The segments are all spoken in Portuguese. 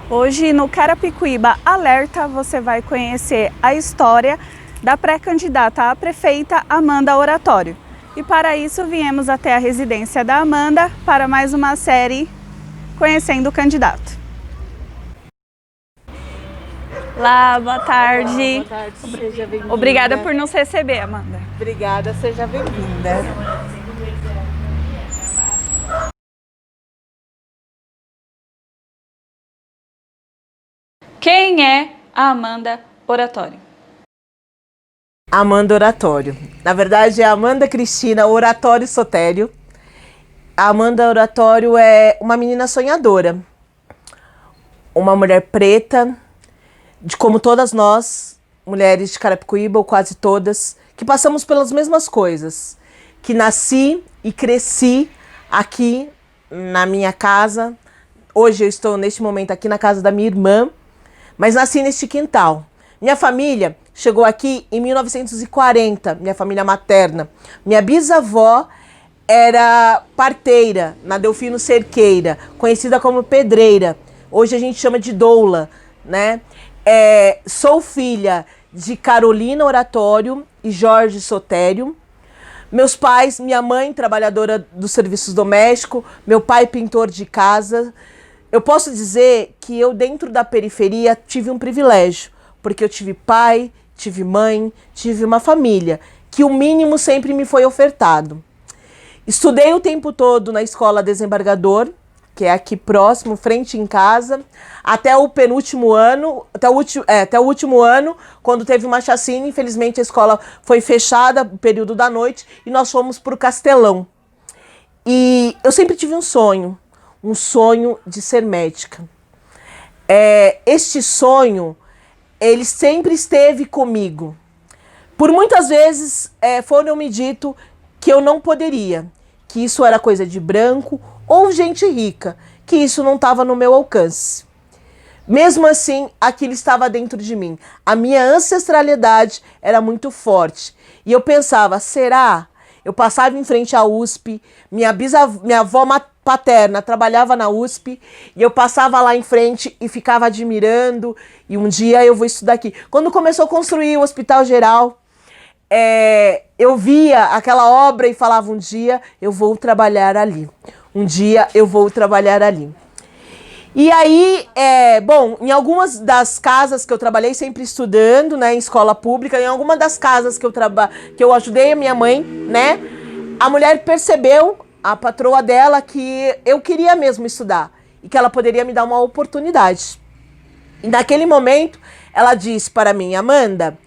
Hoje no Carapicuíba Alerta você vai conhecer a história da pré-candidata a prefeita Amanda Oratório. E para isso viemos até a residência da Amanda para mais uma série Conhecendo o Candidato. Olá, boa tarde. Boa tarde, seja bem-vinda. Obrigada por nos receber, Amanda. Obrigada, seja bem-vinda. Quem é a Amanda Oratório? Amanda Oratório. Na verdade, é Amanda Cristina Oratório Sotério. A Amanda Oratório é uma menina sonhadora. Uma mulher preta, como todas nós, mulheres de Carapicuíba, ou quase todas, que passamos pelas mesmas coisas. Que nasci e cresci aqui na minha casa. Hoje eu estou, neste momento, aqui na casa da minha irmã, mas nasci neste quintal. Minha família chegou aqui em 1940, minha família materna. Minha bisavó era parteira na Delfino Cerqueira, conhecida como pedreira. Hoje a gente chama de doula, né? Sou filha de Carolina Oratório e Jorge Sotério. Meus pais, minha mãe trabalhadora dos serviços domésticos, meu pai pintor de casa. Eu posso dizer que eu dentro da periferia tive um privilégio, porque eu tive pai, tive mãe, tive uma família, que o mínimo sempre me foi ofertado. Estudei o tempo todo na escola Desembargador, que é aqui próximo, frente em casa, até o penúltimo ano, até o último ano, quando teve uma chacina. Infelizmente a escola foi fechada no período da noite e nós fomos para o Castelão. E eu sempre tive um sonho de ser médica. Este sonho, ele sempre esteve comigo. Por muitas vezes foram-me dito que eu não poderia, que isso era coisa de branco ou gente rica, que isso não estava no meu alcance. Mesmo assim, aquilo estava dentro de mim. A minha ancestralidade era muito forte. E eu pensava, será? Eu passava em frente à USP, minha avó paterna trabalhava na USP, e eu passava lá em frente e ficava admirando, e um dia eu vou estudar aqui. Quando começou a construir o Hospital Geral, eu via aquela obra e falava, um dia eu vou trabalhar ali. Um dia eu vou trabalhar ali. E aí, em algumas das casas que eu trabalhei, sempre estudando, né, em escola pública, em alguma das casas que eu ajudei a minha mãe, né, a mulher percebeu, a patroa dela, que eu queria mesmo estudar e que ela poderia me dar uma oportunidade. E naquele momento, ela disse para mim, Amanda,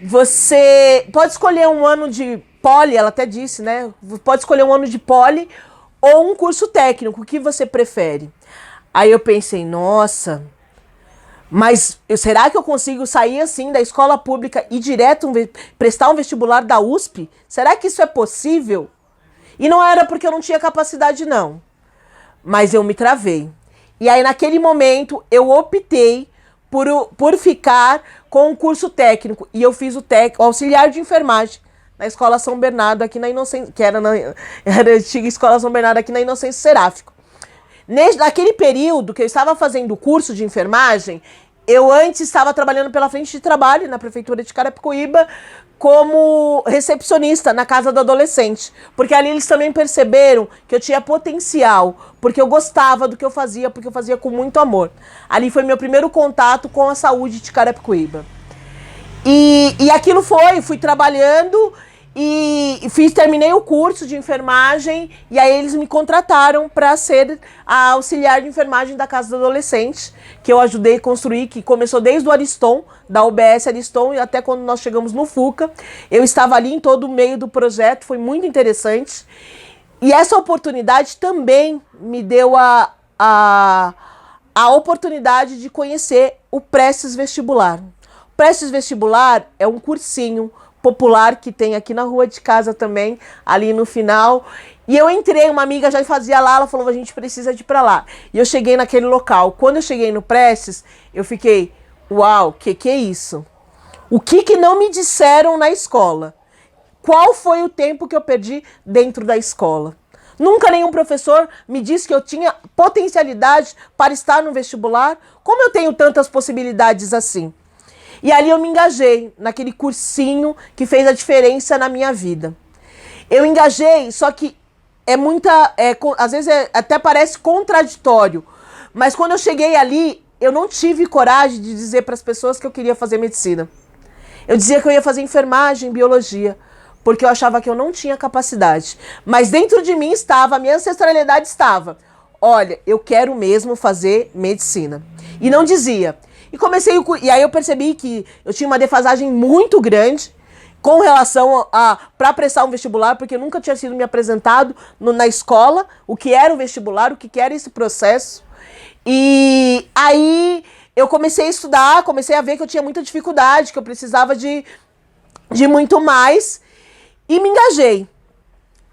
você pode escolher um ano de poli, ela até disse, né, pode escolher um ano de poli ou um curso técnico, o que você prefere? Aí eu pensei, nossa, mas será que eu consigo sair assim da escola pública e direto prestar um vestibular da USP? Será que isso é possível? E não era porque eu não tinha capacidade, não. Mas eu me travei. E aí naquele momento eu optei por ficar com um curso técnico. E eu fiz o auxiliar de enfermagem na Escola São Bernardo, aqui na Inocência, que era a antiga Escola São Bernardo, aqui na Inocência Seráfico. Naquele período que eu estava fazendo o curso de enfermagem, eu antes estava trabalhando pela frente de trabalho na prefeitura de Carapicuíba como recepcionista na casa do adolescente. Porque ali eles também perceberam que eu tinha potencial, porque eu gostava do que eu fazia, porque eu fazia com muito amor. Ali foi meu primeiro contato com a saúde de Carapicuíba. E aquilo fui trabalhando e terminei o curso de enfermagem e aí eles me contrataram para ser a auxiliar de enfermagem da Casa do Adolescente, que eu ajudei a construir, que começou desde o Ariston, da UBS Ariston, e até quando nós chegamos no FUCA. Eu estava ali em todo o meio do projeto, foi muito interessante. E essa oportunidade também me deu a oportunidade de conhecer o Prestes Vestibular. O Prestes Vestibular é um cursinho popular que tem aqui na rua de casa também, ali no final. E eu entrei, uma amiga já fazia lá, ela falou, a gente precisa de ir pra lá. E eu cheguei naquele local. Quando eu cheguei no Prestes, eu fiquei, uau, que é isso? O que não me disseram na escola? Qual foi o tempo que eu perdi dentro da escola? Nunca nenhum professor me disse que eu tinha potencialidade para estar no vestibular. Como eu tenho tantas possibilidades assim? E ali eu me engajei naquele cursinho que fez a diferença na minha vida. Eu engajei, só que às vezes até parece contraditório. Mas quando eu cheguei ali, eu não tive coragem de dizer para as pessoas que eu queria fazer medicina. Eu dizia que eu ia fazer enfermagem, biologia, porque eu achava que eu não tinha capacidade. Mas dentro de mim estava, a minha ancestralidade estava. Olha, eu quero mesmo fazer medicina. E não dizia. E aí eu percebi que eu tinha uma defasagem muito grande com relação para prestar um vestibular, porque nunca tinha sido me apresentado na escola o que era o vestibular, o que era esse processo. E aí eu comecei a estudar, comecei a ver que eu tinha muita dificuldade, que eu precisava de muito mais, e me engajei.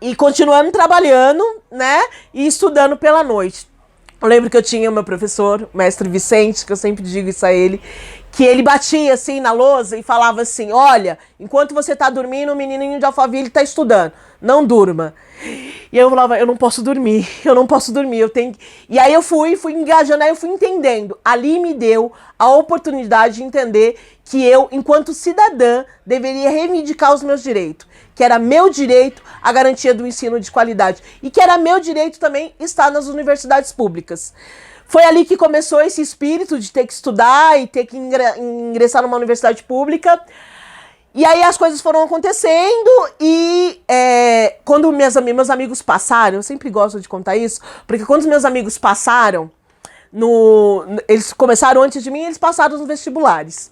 E continuando trabalhando, né, e estudando pela noite. Eu lembro que eu tinha o meu professor, o mestre Vicente, que eu sempre digo isso a ele, que ele batia assim na lousa e falava assim, olha, enquanto você tá dormindo, o menininho de Alphaville tá estudando, não durma. E eu falava, eu não posso dormir, eu tenho... E aí eu fui engajando, aí eu fui entendendo. Ali me deu a oportunidade de entender que eu, enquanto cidadã, deveria reivindicar os meus direitos. Que era meu direito a garantia do ensino de qualidade. E que era meu direito também estar nas universidades públicas. Foi ali que começou esse espírito de ter que estudar e ter que ingressar numa universidade pública. E aí as coisas foram acontecendo e quando meus amigos passaram, eu sempre gosto de contar isso, porque quando os meus amigos passaram, eles começaram antes de mim, eles passaram nos vestibulares.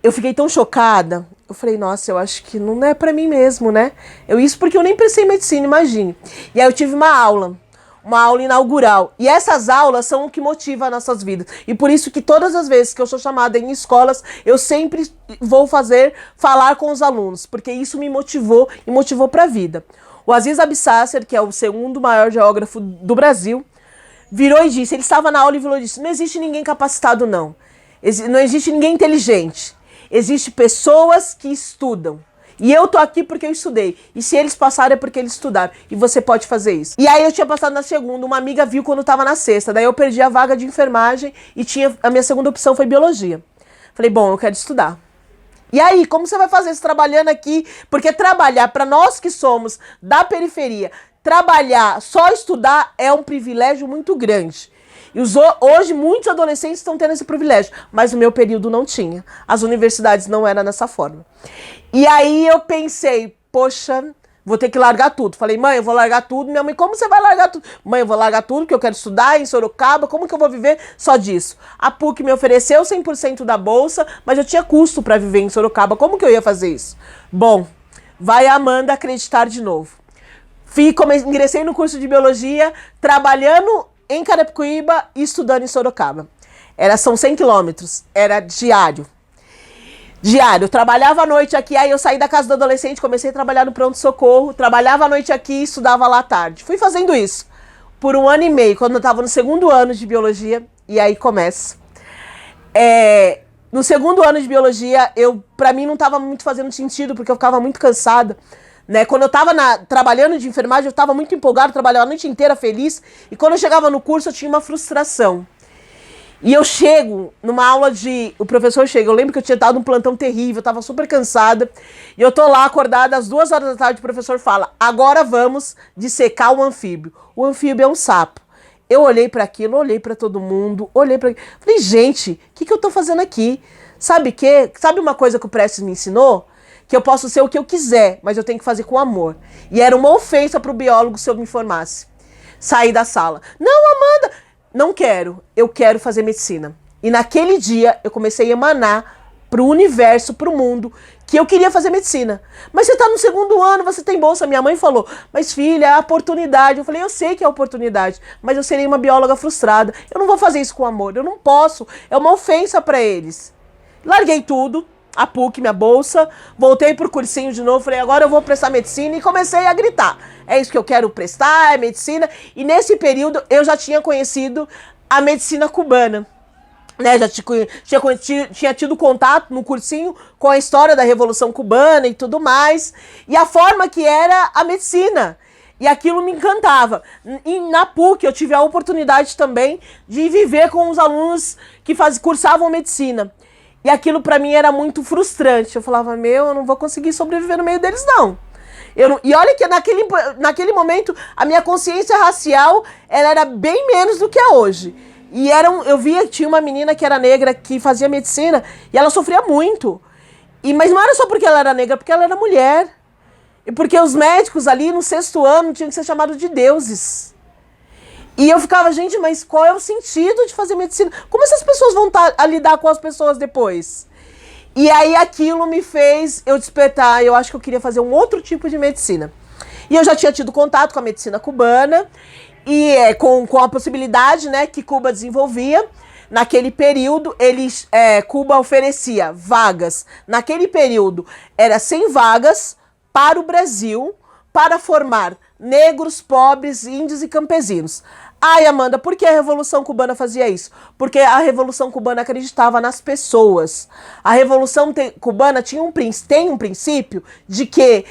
Eu fiquei tão chocada, eu falei, nossa, eu acho que não é pra mim mesmo, né? Isso porque eu nem pensei em medicina, imagine. E aí eu tive uma aula inaugural. E essas aulas são o que motiva as nossas vidas. E por isso que todas as vezes que eu sou chamada em escolas, eu sempre vou falar com os alunos, porque isso me motivou e motivou para a vida. O Aziz Absasser, que é o segundo maior geógrafo do Brasil, virou e disse, ele estava na aula e virou e disse, não existe ninguém capacitado não. Não existe ninguém inteligente. Existem pessoas que estudam. E eu tô aqui porque eu estudei. E se eles passaram é porque eles estudaram. E você pode fazer isso. E aí eu tinha passado na segunda. Uma amiga viu quando eu tava na sexta. Daí eu perdi a vaga de enfermagem e a minha segunda opção foi biologia. Falei, bom, eu quero estudar. E aí, como você vai fazer isso trabalhando aqui? Porque trabalhar, para nós que somos da periferia, trabalhar, só estudar é um privilégio muito grande. E hoje muitos adolescentes estão tendo esse privilégio, mas no meu período não tinha. As universidades não eram dessa forma. E aí eu pensei, poxa, vou ter que largar tudo. Falei, mãe, eu vou largar tudo. Minha mãe, como você vai largar tudo? Mãe, eu vou largar tudo porque eu quero estudar em Sorocaba. Como que eu vou viver só disso? A PUC me ofereceu 100% da bolsa, mas eu tinha custo para viver em Sorocaba. Como que eu ia fazer isso? Bom, vai a Amanda acreditar de novo. Ingressei no curso de biologia, trabalhando em Carapicuíba e estudando em Sorocaba. São 100 quilômetros, era diário. Eu trabalhava à noite aqui, aí eu saí da casa do adolescente, comecei a trabalhar no pronto-socorro, trabalhava à noite aqui e estudava lá à tarde. Fui fazendo isso por 1 ano e meio, quando eu estava no segundo ano de biologia, e aí começa. No segundo ano de biologia, para mim não estava muito fazendo sentido, porque eu ficava muito cansada. Né? Quando eu estava trabalhando de enfermagem, eu estava muito empolgado, trabalhava a noite inteira feliz. E quando eu chegava no curso, eu tinha uma frustração. E eu chego numa aula o professor chega, eu lembro que eu tinha dado um plantão terrível, eu estava super cansada. E eu tô lá acordada, às 2 horas da tarde, o professor fala, agora vamos dissecar o anfíbio. O anfíbio é um sapo. Eu olhei para aquilo, olhei para todo mundo, falei, gente, o que eu tô fazendo aqui? Sabe uma coisa que o Prestes me ensinou? Que eu posso ser o que eu quiser, mas eu tenho que fazer com amor. E era uma ofensa pro biólogo se eu me formasse. Saí da sala. Não, Amanda, não quero. Eu quero fazer medicina. E naquele dia eu comecei a emanar pro universo, pro mundo, que eu queria fazer medicina. Mas você tá no segundo ano, você tem bolsa. Minha mãe falou, mas filha, é a oportunidade. Eu falei, eu sei que é a oportunidade, mas eu serei uma bióloga frustrada. Eu não vou fazer isso com amor, eu não posso. É uma ofensa para eles. Larguei tudo. A PUC, minha bolsa, voltei pro cursinho de novo, falei, agora eu vou prestar medicina e comecei a gritar. É isso que eu quero prestar, é medicina. E nesse período eu já tinha conhecido a medicina cubana. Né? Tinha tido contato no cursinho com a história da Revolução Cubana e tudo mais. E a forma que era a medicina. E aquilo me encantava. E na PUC eu tive a oportunidade também de viver com os alunos que cursavam medicina. E aquilo para mim era muito frustrante. Eu falava, eu não vou conseguir sobreviver no meio deles, não. E olha que naquele momento a minha consciência racial ela era bem menos do que é hoje. E eu via que tinha uma menina que era negra que fazia medicina e ela sofria muito. Mas não era só porque ela era negra, porque ela era mulher. E porque os médicos ali no 6º ano tinham que ser chamados de deuses. E eu ficava, gente, mas qual é o sentido de fazer medicina? Como essas pessoas vão a lidar com as pessoas depois? E aí aquilo me fez eu despertar, eu acho que eu queria fazer um outro tipo de medicina. E eu já tinha tido contato com a medicina cubana, e com a possibilidade, né, que Cuba desenvolvia. Naquele período, Cuba oferecia vagas. Naquele período, era 100 vagas para o Brasil, para formar negros, pobres, índios e campesinos. Ai, Amanda, por que a Revolução Cubana fazia isso? Porque a Revolução Cubana acreditava nas pessoas. A Revolução Cubana tem um princípio de que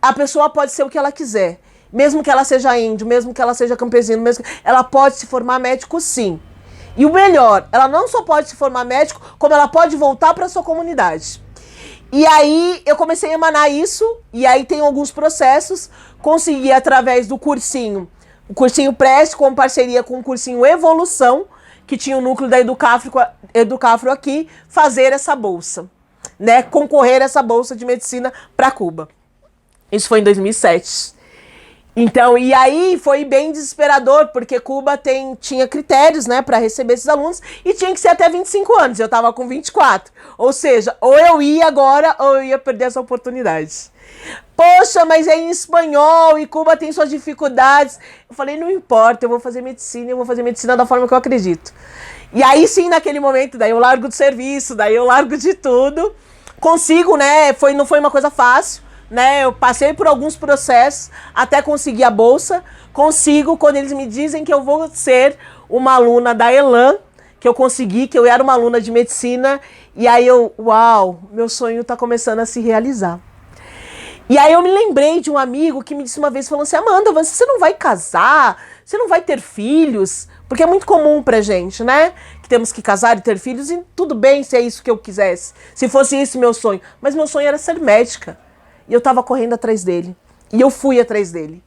a pessoa pode ser o que ela quiser. Mesmo que ela seja índio, mesmo que ela seja campesino, ela pode se formar médico, sim. E o melhor, ela não só pode se formar médico, como ela pode voltar para sua comunidade. E aí eu comecei a emanar isso, e aí tem alguns processos, consegui através do cursinho, o cursinho Preste, com parceria com o cursinho Evolução, que tinha o núcleo da Educafro aqui, fazer essa bolsa, né, concorrer a essa bolsa de medicina para Cuba. Isso foi em 2007. Então, e aí foi bem desesperador, porque Cuba tinha critérios, né, para receber esses alunos, e tinha que ser até 25 anos, eu tava com 24. Ou seja, ou eu ia agora, ou eu ia perder essa oportunidade. Poxa, mas é em espanhol, e Cuba tem suas dificuldades. Eu falei, não importa, eu vou fazer medicina da forma que eu acredito. E aí sim, naquele momento, daí eu largo do serviço, daí eu largo de tudo, consigo, né, não foi uma coisa fácil, né, eu passei por alguns processos até conseguir a bolsa. Consigo quando eles me dizem que eu vou ser uma aluna da ELAM, que eu consegui, que eu era uma aluna de medicina. E aí uau, meu sonho está começando a se realizar. E aí eu me lembrei de um amigo que me disse uma vez, falando assim, Amanda, você não vai casar? Você não vai ter filhos? Porque é muito comum pra gente, né? Que temos que casar e ter filhos, e tudo bem se é isso que eu quisesse, se fosse esse meu sonho. Mas meu sonho era ser médica. E eu tava correndo atrás dele. E eu fui atrás dele.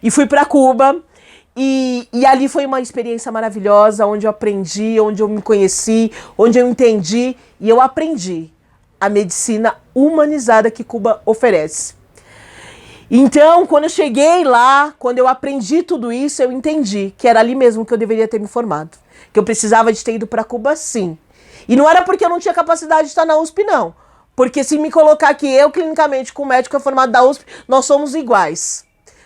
E fui para Cuba. E ali foi uma experiência maravilhosa, onde eu aprendi, onde eu me conheci, onde eu entendi. E eu aprendi a medicina humanizada que Cuba oferece. Então, quando eu cheguei lá, quando eu aprendi tudo isso, eu entendi que era ali mesmo que eu deveria ter me formado. Que eu precisava de ter ido para Cuba, sim. E não era porque eu não tinha capacidade de estar na USP, não. Porque se me colocar aqui, eu clinicamente com o médico formado da USP, nós somos iguais.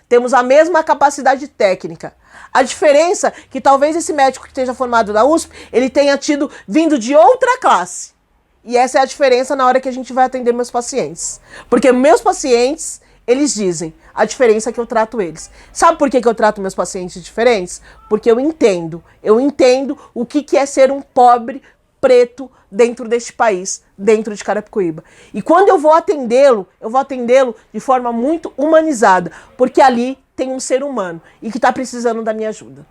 Temos a mesma capacidade técnica. A diferença é que talvez esse médico que esteja formado da USP, ele tenha vindo de outra classe. E essa é a diferença na hora que a gente vai atender meus pacientes. Porque meus pacientes, eles dizem a diferença é que eu trato eles. Sabe por que eu trato meus pacientes diferentes? Porque eu entendo o que é ser um pobre preto dentro deste país, dentro de Carapicuíba. E quando eu vou atendê-lo de forma muito humanizada, porque ali tem um ser humano e que está precisando da minha ajuda.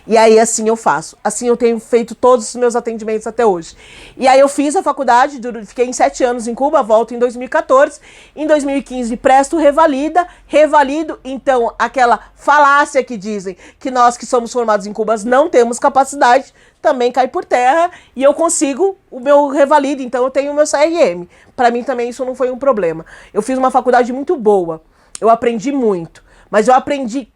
E aí assim eu faço. Assim eu tenho feito todos os meus atendimentos até hoje. E aí eu fiz a faculdade, fiquei em 7 anos em Cuba, volto em 2014. Em 2015 presto revalido. Então aquela falácia que dizem que nós que somos formados em Cuba não temos capacidade, também cai por terra e eu consigo o meu revalido. Então eu tenho o meu CRM. Para mim também isso não foi um problema. Eu fiz uma faculdade muito boa. Eu aprendi muito. Mas eu aprendi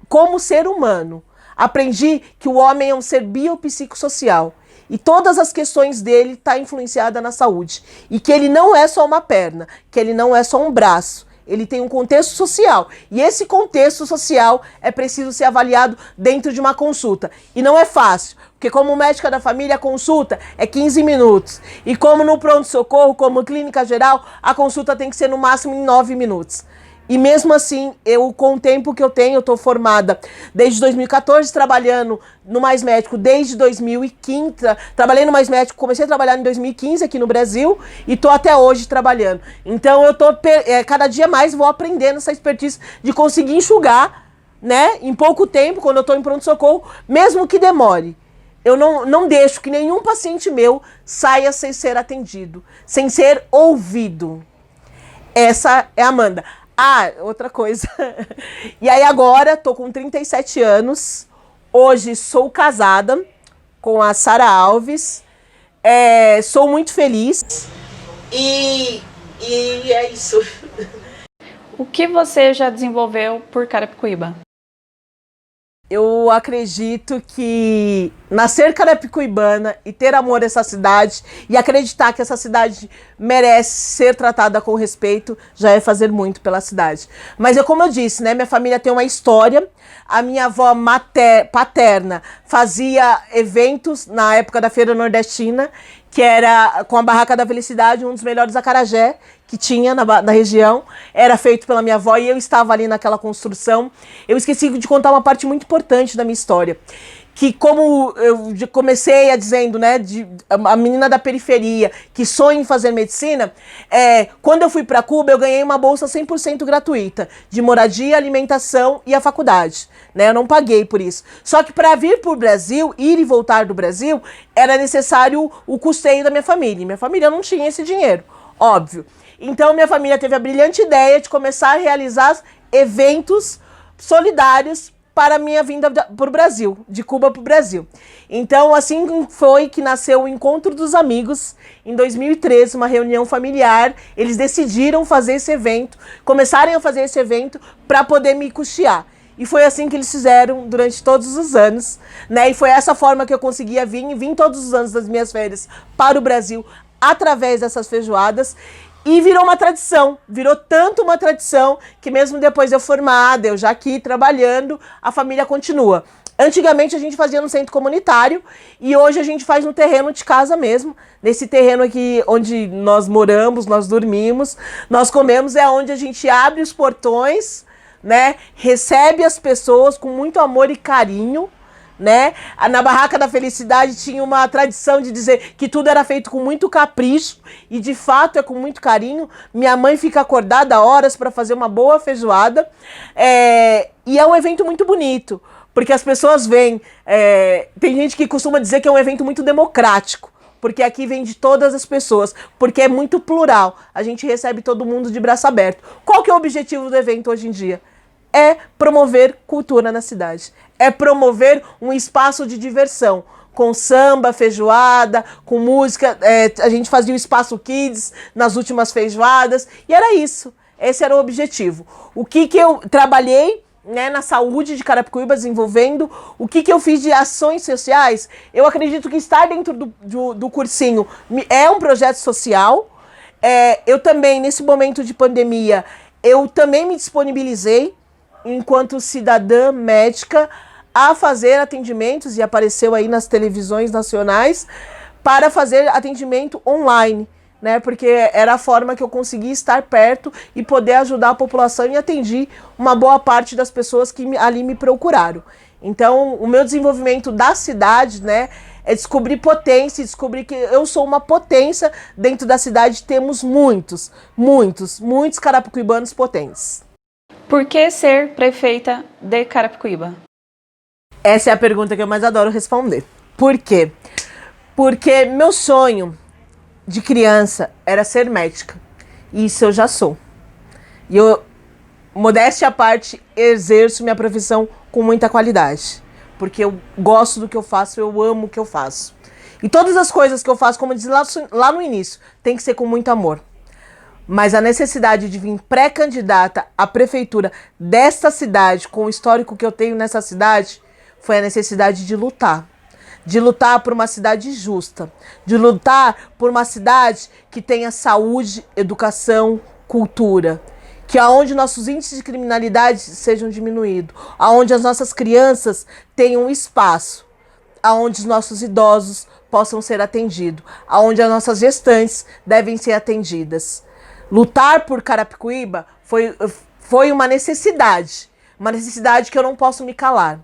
como ser humano. Aprendi que o homem é um ser biopsicossocial e todas as questões dele estão influenciadas na saúde. E que ele não é só uma perna, que ele não é só um braço. Ele tem um contexto social. E esse contexto social é preciso ser avaliado dentro de uma consulta. E não é fácil, porque como médica da família, a consulta é 15 minutos. E como no pronto-socorro, como clínica geral, a consulta tem que ser no máximo em 9 minutos. E mesmo assim, com o tempo que eu tenho, eu estou formada desde 2014, trabalhando no Mais Médico desde 2015. Trabalhei no Mais Médico, comecei a trabalhar em 2015 aqui no Brasil e estou até hoje trabalhando. Então eu estou, cada dia mais vou aprendendo essa expertise de conseguir enxugar né? Em pouco tempo, quando eu estou em pronto-socorro, mesmo que demore. Eu não deixo que nenhum paciente meu saia sem ser atendido, sem ser ouvido. Essa é a Amanda. Ah, outra coisa. E aí agora, tô com 37 anos. Hoje sou casada com a Sara Alves. Sou muito feliz. E é isso. O que você já desenvolveu por Carapicuíba? Eu acredito que nascer carapicuibana e ter amor a essa cidade e acreditar que essa cidade merece ser tratada com respeito já é fazer muito pela cidade. Mas como eu disse, né, minha família tem uma história. A minha avó paterna fazia eventos na época da Feira Nordestina, que era com a Barraca da Felicidade, um dos melhores acarajé que tinha na região. Era feito pela minha avó e eu estava ali naquela construção. Eu esqueci de contar uma parte muito importante da minha história. Que como eu comecei dizendo, né, a menina da periferia que sonha em fazer medicina, quando eu fui para Cuba eu ganhei uma bolsa 100% gratuita de moradia, alimentação e a faculdade, né? Eu não paguei por isso. Só que para vir para o Brasil, ir e voltar do Brasil, era necessário o custeio da minha família. Minha família não tinha esse dinheiro, óbvio. Então minha família teve a brilhante ideia de começar a realizar eventos solidários para a minha vinda para o Brasil, de Cuba para o Brasil. Então, assim foi que nasceu o Encontro dos Amigos, em 2013, uma reunião familiar. Eles decidiram fazer esse evento, começarem a fazer esse evento para poder me custear. E foi assim que eles fizeram durante todos os anos, né? E foi essa forma que eu conseguia vir todos os anos das minhas férias para o Brasil, através dessas feijoadas. E virou uma tradição, virou tanto uma tradição que mesmo depois de eu formada, eu já aqui trabalhando, a família continua. Antigamente a gente fazia no centro comunitário e hoje a gente faz no terreno de casa mesmo. Nesse terreno aqui onde nós moramos, nós dormimos, nós comemos, é onde a gente abre os portões, né? Recebe as pessoas com muito amor e carinho. Né? Na Barraca da Felicidade tinha uma tradição de dizer que tudo era feito com muito capricho e de fato é com muito carinho. Minha mãe fica acordada horas para fazer uma boa feijoada e é um evento muito bonito, porque as pessoas vêm, tem gente que costuma dizer que é um evento muito democrático, porque aqui vem de todas as pessoas, porque é muito plural, a gente recebe todo mundo de braço aberto. Qual que é o objetivo do evento hoje em dia? É promover cultura na cidade, é promover um espaço de diversão, com samba, feijoada, com música. A gente fazia o Espaço Kids nas últimas feijoadas, e era isso, esse era o objetivo. O que eu trabalhei, né, na saúde de Carapicuíba, desenvolvendo, o que eu fiz de ações sociais, eu acredito que estar dentro do cursinho é um projeto social. Eu também, nesse momento de pandemia, eu também me disponibilizei, enquanto cidadã médica, a fazer atendimentos, e apareceu aí nas televisões nacionais, para fazer atendimento online, né? Porque era a forma que eu conseguia estar perto e poder ajudar a população, e atendi uma boa parte das pessoas que ali me procuraram. Então, o meu desenvolvimento da cidade, né, é descobrir potência, descobrir que eu sou uma potência dentro da cidade. Temos muitos carapicuibanos potentes. Por que ser prefeita de Carapicuíba? Essa é a pergunta que eu mais adoro responder. Por quê? Porque meu sonho de criança era ser médica. E isso eu já sou. E eu, modéstia à parte, exerço minha profissão com muita qualidade. Porque eu gosto do que eu faço, eu amo o que eu faço. E todas as coisas que eu faço, como eu disse lá no início, tem que ser com muito amor. Mas a necessidade de vir pré-candidata à prefeitura desta cidade, com o histórico que eu tenho nessa cidade, foi a necessidade de lutar. De lutar por uma cidade justa. De lutar por uma cidade que tenha saúde, educação, cultura. Que aonde nossos índices de criminalidade sejam diminuídos. Aonde as nossas crianças tenham espaço. Aonde os nossos idosos possam ser atendidos. Aonde as nossas gestantes devem ser atendidas. Lutar por Carapicuíba foi uma necessidade que eu não posso me calar.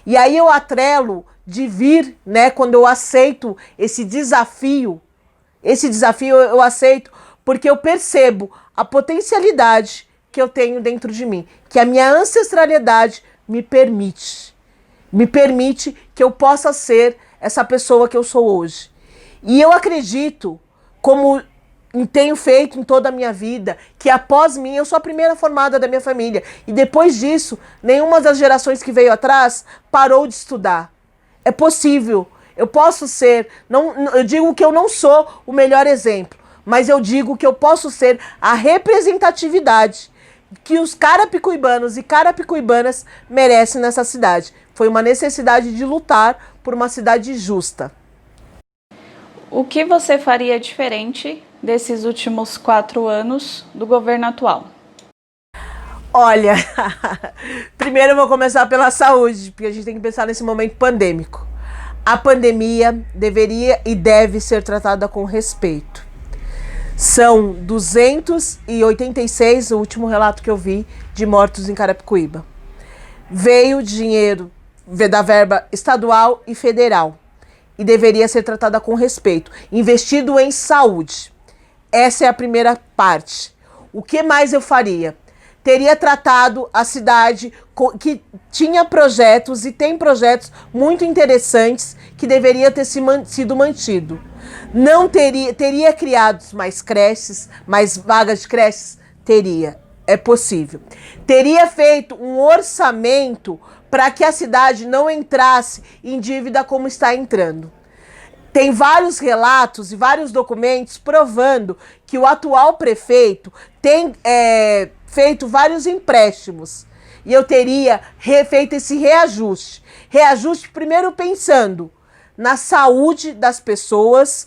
E aí eu atrelo de vir, né, quando eu aceito esse desafio eu aceito porque eu percebo a potencialidade que eu tenho dentro de mim, que a minha ancestralidade me permite. Me permite que eu possa ser essa pessoa que eu sou hoje. E eu acredito, como tenho feito em toda a minha vida, que após mim eu sou a primeira formada da minha família. E depois disso, nenhuma das gerações que veio atrás parou de estudar. É possível. Eu posso ser, eu digo que eu não sou o melhor exemplo, mas eu digo que eu posso ser a representatividade que os carapicuibanos e carapicuibanas merecem nessa cidade. Foi uma necessidade de lutar por uma cidade justa. O que você faria diferente desses últimos 4 anos do governo atual? Olha, primeiro eu vou começar pela saúde, porque a gente tem que pensar nesse momento pandêmico. A pandemia deveria e deve ser tratada com respeito. São 286, o último relato que eu vi, de mortos em Carapicuíba. Veio dinheiro da verba estadual e federal e deveria ser tratada com respeito. Investido em saúde. Essa é a primeira parte. O que mais eu faria? Teria tratado a cidade que tinha projetos e tem projetos muito interessantes que deveria ter sido mantido. Não teria criado mais creches, mais vagas de creches? Teria, é possível. Teria feito um orçamento para que a cidade não entrasse em dívida como está entrando. Tem vários relatos e vários documentos provando que o atual prefeito tem feito vários empréstimos. E eu teria feito esse reajuste. Reajuste primeiro pensando na saúde das pessoas,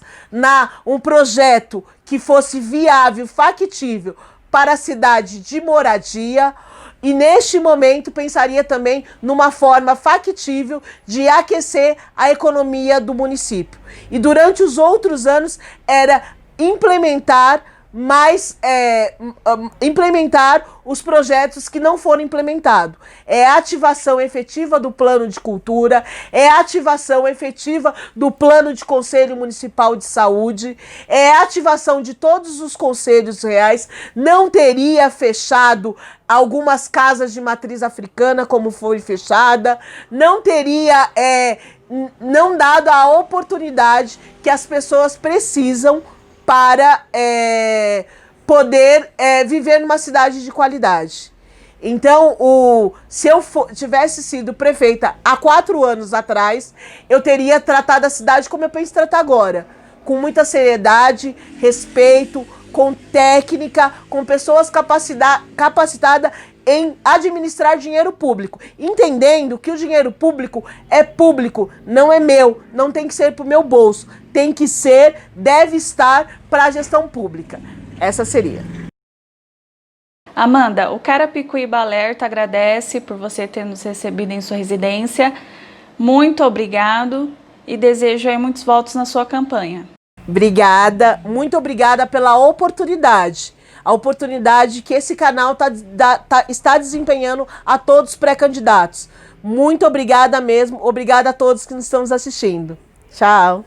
um projeto que fosse viável, factível para a cidade de moradia. E neste momento pensaria também numa forma factível de aquecer a economia do município. E durante os outros anos era implementar os projetos que não foram implementados. É a ativação efetiva do plano de cultura, é a ativação efetiva do plano de conselho municipal de saúde, é a ativação de todos os conselhos reais. Não teria fechado algumas casas de matriz africana como foi fechada, não teria não dado a oportunidade que as pessoas precisam para poder viver numa cidade de qualidade. Então, se eu tivesse sido prefeita há 4 anos atrás, eu teria tratado a cidade como eu penso tratar agora. Com muita seriedade, respeito, com técnica, com pessoas capacitadas em administrar dinheiro público, entendendo que o dinheiro público é público, não é meu, não tem que ser para o meu bolso, tem que ser, deve estar para a gestão pública. Essa seria. Amanda, o Carapicuíba Alerta agradece por você ter nos recebido em sua residência. Muito obrigado e desejo aí muitos votos na sua campanha. Obrigada, muito obrigada pela oportunidade. A oportunidade que esse canal está desempenhando a todos os pré-candidatos. Muito obrigada mesmo, obrigada a todos que nos estão assistindo. Tchau!